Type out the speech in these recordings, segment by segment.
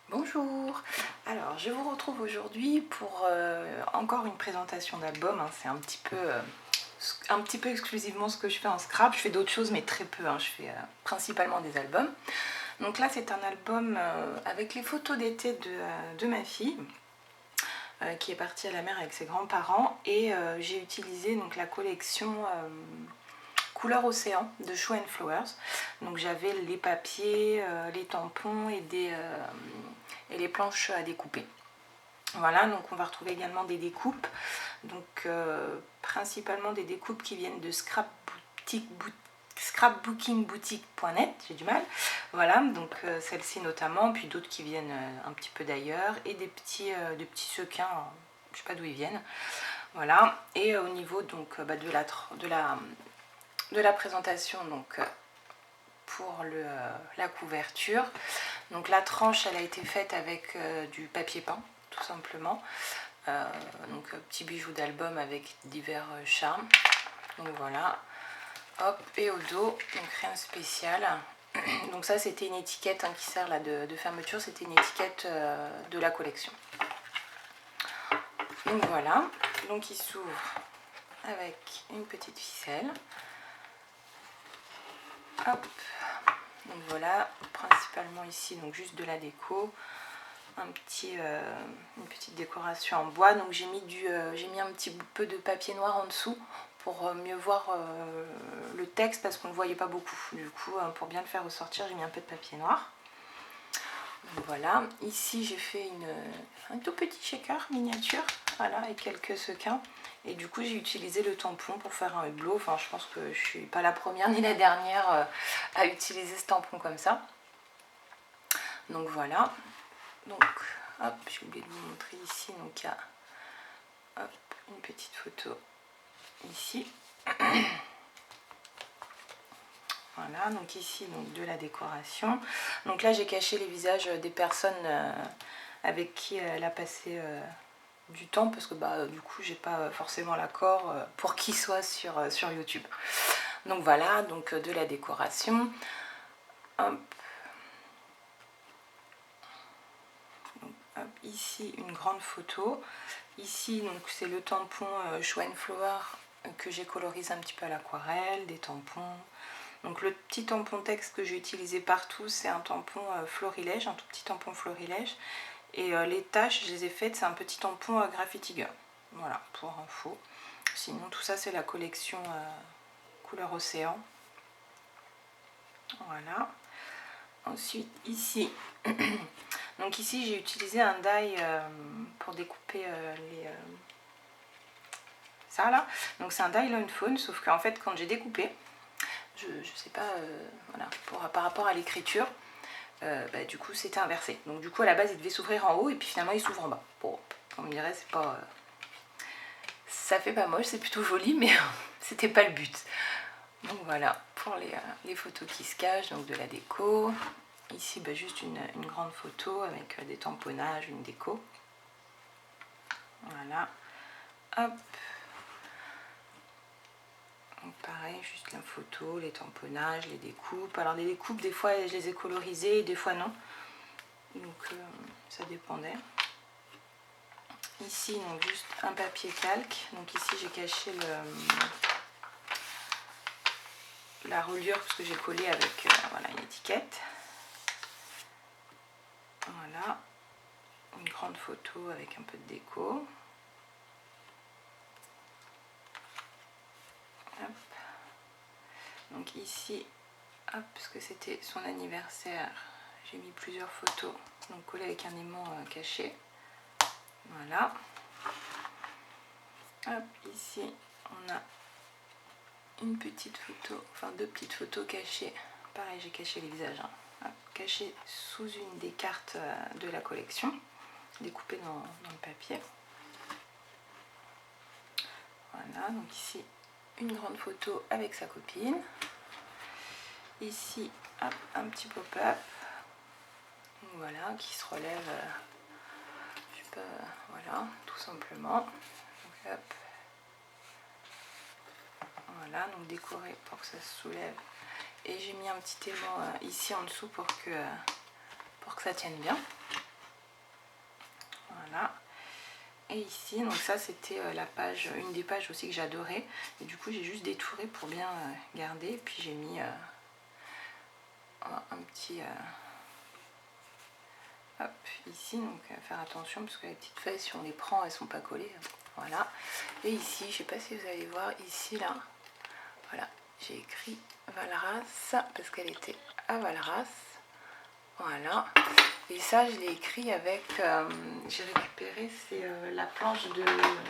Bonjour, alors je vous retrouve aujourd'hui pour encore une présentation d'album, hein. C'est un petit peu exclusivement ce que je fais en scrap. Je fais d'autres choses mais très peu, hein. Je fais principalement des albums. Donc là c'est un album avec les photos d'été de ma fille qui est partie à la mer avec ses grands-parents, et j'ai utilisé donc la collection couleur océan de Show and Flowers. Donc j'avais les papiers, les tampons et les planches à découper. Voilà, donc on va retrouver également des découpes, donc principalement des découpes qui viennent de scrapbookingBoutique.net, j'ai du mal. Voilà, donc celle-ci notamment, puis d'autres qui viennent un petit peu d'ailleurs, et des petits sequins, je sais pas d'où ils viennent. Voilà, et au niveau donc de la présentation, donc pour la couverture, donc la tranche elle a été faite avec du papier peint tout simplement, donc un petit bijou d'album avec divers charmes. Donc voilà, hop, et au dos donc rien de spécial. Donc ça c'était une étiquette qui sert là de fermeture, c'était une étiquette de la collection. Donc voilà, donc il s'ouvre avec une petite ficelle. Hop, donc voilà, principalement ici donc juste de la déco, une petite décoration en bois. Donc j'ai mis un petit peu de papier noir en dessous pour mieux voir le texte, parce qu'on ne le voyait pas beaucoup. Du coup pour bien le faire ressortir, j'ai mis un peu de papier noir. Donc voilà, ici j'ai fait un tout petit shaker miniature, voilà, avec quelques sequins. Et du coup j'ai utilisé le tampon pour faire un hublot. Enfin je pense que je suis pas la première ni la dernière à utiliser ce tampon comme ça. Donc voilà, donc hop, j'ai oublié de vous montrer ici, donc il y a hop, une petite photo ici. Voilà, donc ici donc de la décoration. Donc là j'ai caché les visages des personnes avec qui elle a passé du temps, parce que du coup j'ai pas forcément l'accord pour qu'ils soient sur YouTube. Donc voilà, donc de la décoration. Hop. Donc, hop, ici une grande photo. Ici donc c'est le tampon Show and Flower que j'ai colorisé un petit peu à l'aquarelle, des tampons. Donc le petit tampon texte que j'ai utilisé partout, c'est un tampon florilège, un tout petit tampon florilège. Et les taches, je les ai faites, c'est un petit tampon Graffiti Girl. Voilà, pour info. Sinon tout ça c'est la collection couleur océan. Voilà. Ensuite ici, donc ici j'ai utilisé un die pour découper ça là. Donc c'est un die Lone Fawn, sauf qu'en fait quand j'ai découpé, je sais pas, voilà, par rapport à l'écriture, du coup c'était inversé. Donc du coup à la base il devait s'ouvrir en haut et puis finalement il s'ouvre en bas. Bon, on me dirait c'est pas, ça fait pas moche, c'est plutôt joli, mais c'était pas le but. Donc voilà pour les photos qui se cachent, donc de la déco. Ici juste une grande photo avec des tamponnages, une déco. Voilà, hop. Donc pareil, juste la photo, les tamponnages, les découpes. Alors les découpes, des fois je les ai colorisées, des fois non. Donc ça dépendait. Ici donc juste un papier calque. Donc ici j'ai caché la reliure parce que j'ai collé avec voilà, une étiquette. Voilà, une grande photo avec un peu de déco. Hop. Donc ici, hop, parce que c'était son anniversaire, j'ai mis plusieurs photos, donc collées avec un aimant caché. Voilà. Hop, ici on a une petite photo, enfin deux petites photos cachées. Pareil, j'ai caché les visages, hein. Hop, cachées sous une des cartes de la collection, découpées dans le papier. Voilà, donc ici une grande photo avec sa copine. Ici hop, un petit pop-up, voilà, qui se relève, je sais pas, voilà, tout simplement. Donc, hop. Voilà, donc décoré pour que ça se soulève. Et j'ai mis un petit aimant ici en dessous pour que ça tienne bien. Voilà. Et ici, donc ça c'était la page, une des pages aussi que j'adorais. Et du coup j'ai juste détouré pour bien garder. Et puis j'ai mis un petit... hop, ici, donc faire attention parce que les petites feuilles, si on les prend, elles sont pas collées. Voilà. Et ici, je sais pas si vous allez voir, ici là, voilà, j'ai écrit Valras parce qu'elle était à Valras. Voilà. Et ça, je l'ai écrit avec, j'ai récupéré, c'est la planche de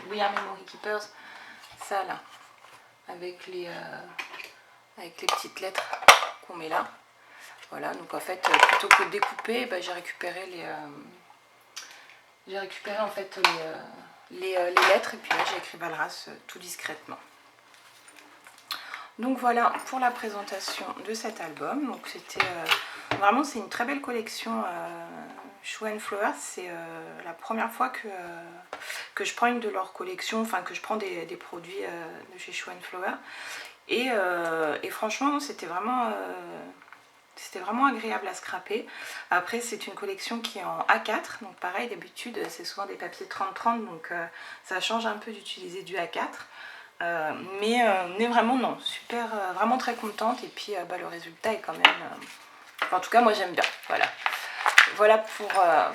We Are Memory Keepers, ça là, avec les petites lettres qu'on met là. Voilà, donc en fait, plutôt que de découper, bah, j'ai récupéré en fait les lettres, et puis là j'ai écrit Valras tout discrètement. Donc voilà pour la présentation de cet album. Donc c'était vraiment, c'est une très belle collection Shoe & Flower. C'est la première fois que je prends une de leurs collections, enfin que je prends des produits de chez Shoe & Flower. Et franchement, c'était vraiment agréable à scraper. Après, c'est une collection qui est en A4, donc pareil, d'habitude c'est souvent des papiers 30-30, donc ça change un peu d'utiliser du A4. Mais vraiment non, super, vraiment très contente. Et puis bah, le résultat est quand même, enfin, en tout cas moi j'aime bien. Voilà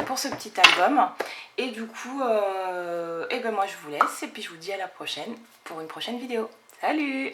pour ce petit album. Et du coup et ben moi je vous laisse et puis je vous dis à la prochaine pour une prochaine vidéo. Salut!